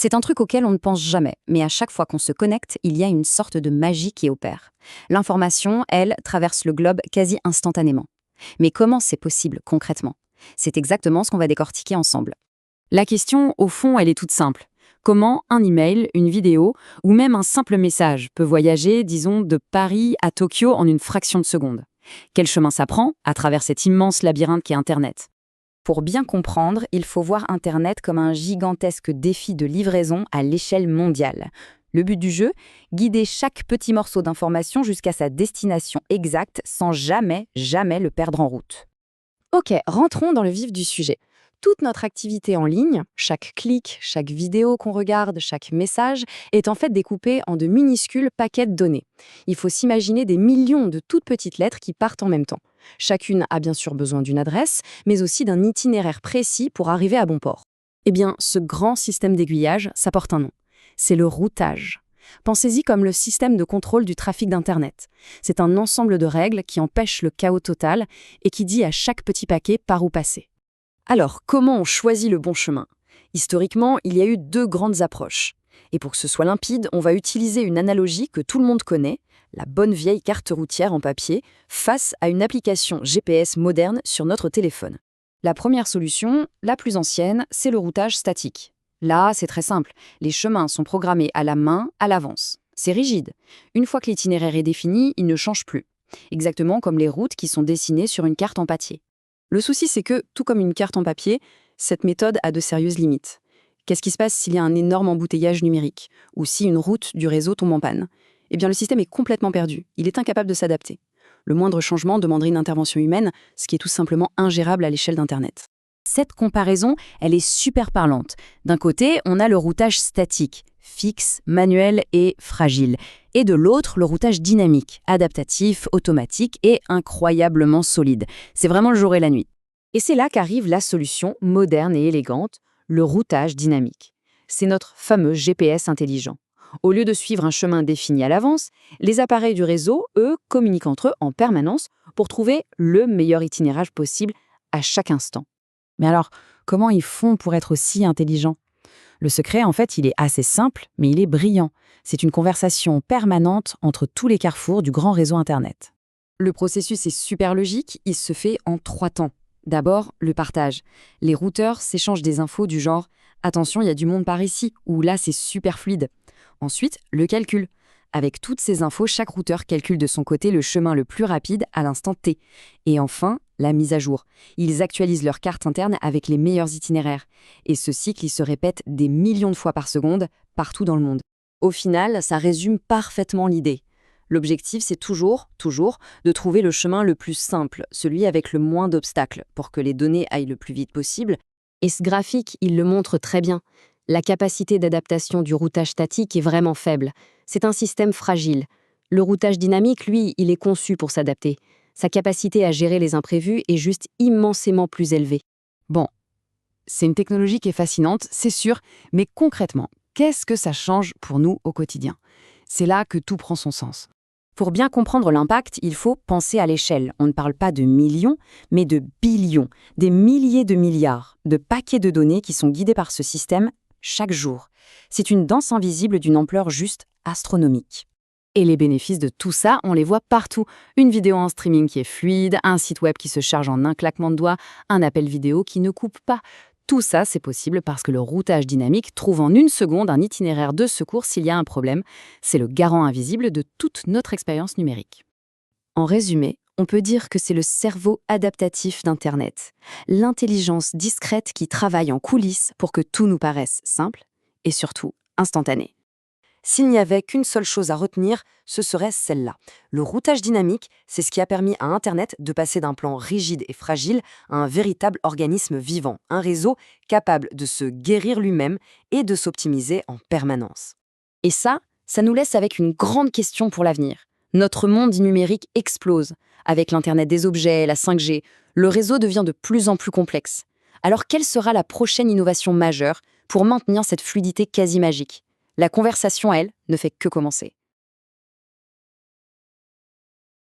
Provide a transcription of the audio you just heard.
C'est un truc auquel on ne pense jamais, mais à chaque fois qu'on se connecte, il y a une sorte de magie qui opère. L'information, elle, traverse le globe quasi instantanément. Mais comment c'est possible concrètement? C'est exactement ce qu'on va décortiquer ensemble. La question, au fond, elle est toute simple. Comment un email, une vidéo ou même un simple message peut voyager, disons, de Paris à Tokyo en une fraction de seconde? Quel chemin ça prend à travers cet immense labyrinthe qu'est Internet? Pour bien comprendre, il faut voir Internet comme un gigantesque défi de livraison à l'échelle mondiale. Le but du jeu, guider chaque petit morceau d'information jusqu'à sa destination exacte sans jamais le perdre en route. Ok, rentrons dans le vif du sujet. Toute notre activité en ligne, chaque clic, chaque vidéo qu'on regarde, chaque message, est en fait découpée en de minuscules paquets de données. Il faut s'imaginer des millions de toutes petites lettres qui partent en même temps. Chacune a bien sûr besoin d'une adresse, mais aussi d'un itinéraire précis pour arriver à bon port. Eh bien, ce grand système d'aiguillage, ça porte un nom. C'est le routage. Pensez-y comme le système de contrôle du trafic d'Internet. C'est un ensemble de règles qui empêchent le chaos total et qui dit à chaque petit paquet par où passer. Alors, comment on choisit le bon chemin? Historiquement, il y a eu deux grandes approches. Et pour que ce soit limpide, on va utiliser une analogie que tout le monde connaît, la bonne vieille carte routière en papier, face à une application GPS moderne sur notre téléphone. La première solution, la plus ancienne, c'est le routage statique. Là, c'est très simple. Les chemins sont programmés à la main, à l'avance. C'est rigide. Une fois que l'itinéraire est défini, il ne change plus. Exactement comme les routes qui sont dessinées sur une carte en papier. Le souci, c'est que, tout comme une carte en papier, cette méthode a de sérieuses limites. Qu'est-ce qui se passe s'il y a un énorme embouteillage numérique ou si une route du réseau tombe en panne? Eh bien, le système est complètement perdu. Il est incapable de s'adapter. Le moindre changement demanderait une intervention humaine, ce qui est tout simplement ingérable à l'échelle d'Internet. Cette comparaison, elle est super parlante. D'un côté, on a le routage statique, fixe, manuel et fragile. Et de l'autre, le routage dynamique, adaptatif, automatique et incroyablement solide. C'est vraiment le jour et la nuit. Et c'est là qu'arrive la solution moderne et élégante, le routage dynamique. C'est notre fameux GPS intelligent. Au lieu de suivre un chemin défini à l'avance, les appareils du réseau, eux, communiquent entre eux en permanence pour trouver le meilleur itinéraire possible à chaque instant. Mais alors, comment ils font pour être aussi intelligents? Le secret, en fait, il est assez simple, mais il est brillant. C'est une conversation permanente entre tous les carrefours du grand réseau Internet. Le processus est super logique, il se fait en 3 temps. D'abord, le partage. Les routeurs s'échangent des infos du genre « Attention, il y a du monde par ici » ou « Là, c'est super fluide ». Ensuite, le calcul. Avec toutes ces infos, chaque routeur calcule de son côté le chemin le plus rapide à l'instant T. Et enfin, la mise à jour. Ils actualisent leur carte interne avec les meilleurs itinéraires. Et ce cycle, il se répète des millions de fois par seconde, partout dans le monde. Au final, ça résume parfaitement l'idée. L'objectif, c'est toujours, de trouver le chemin le plus simple, celui avec le moins d'obstacles, pour que les données aillent le plus vite possible. Et ce graphique, il le montre très bien. La capacité d'adaptation du routage statique est vraiment faible. C'est un système fragile. Le routage dynamique, lui, il est conçu pour s'adapter. Sa capacité à gérer les imprévus est juste immensément plus élevée. Bon, c'est une technologie qui est fascinante, c'est sûr, mais concrètement, qu'est-ce que ça change pour nous au quotidien? C'est là que tout prend son sens. Pour bien comprendre l'impact, il faut penser à l'échelle. On ne parle pas de millions, mais de billions, des milliers de milliards de paquets de données qui sont guidés par ce système chaque jour. C'est une danse invisible d'une ampleur juste astronomique. Et les bénéfices de tout ça, on les voit partout. Une vidéo en streaming qui est fluide, un site web qui se charge en un claquement de doigts, un appel vidéo qui ne coupe pas. Tout ça, c'est possible parce que le routage dynamique trouve en 1 seconde un itinéraire de secours s'il y a un problème. C'est le garant invisible de toute notre expérience numérique. En résumé, on peut dire que c'est le cerveau adaptatif d'Internet, l'intelligence discrète qui travaille en coulisses pour que tout nous paraisse simple et surtout instantané. S'il n'y avait qu'une seule chose à retenir, ce serait celle-là. Le routage dynamique, c'est ce qui a permis à Internet de passer d'un plan rigide et fragile à un véritable organisme vivant, un réseau capable de se guérir lui-même et de s'optimiser en permanence. Et ça nous laisse avec une grande question pour l'avenir. Notre monde numérique explose. Avec l'Internet des objets, la 5G, le réseau devient de plus en plus complexe. Alors quelle sera la prochaine innovation majeure pour maintenir cette fluidité quasi magique? La conversation, elle, ne fait que commencer.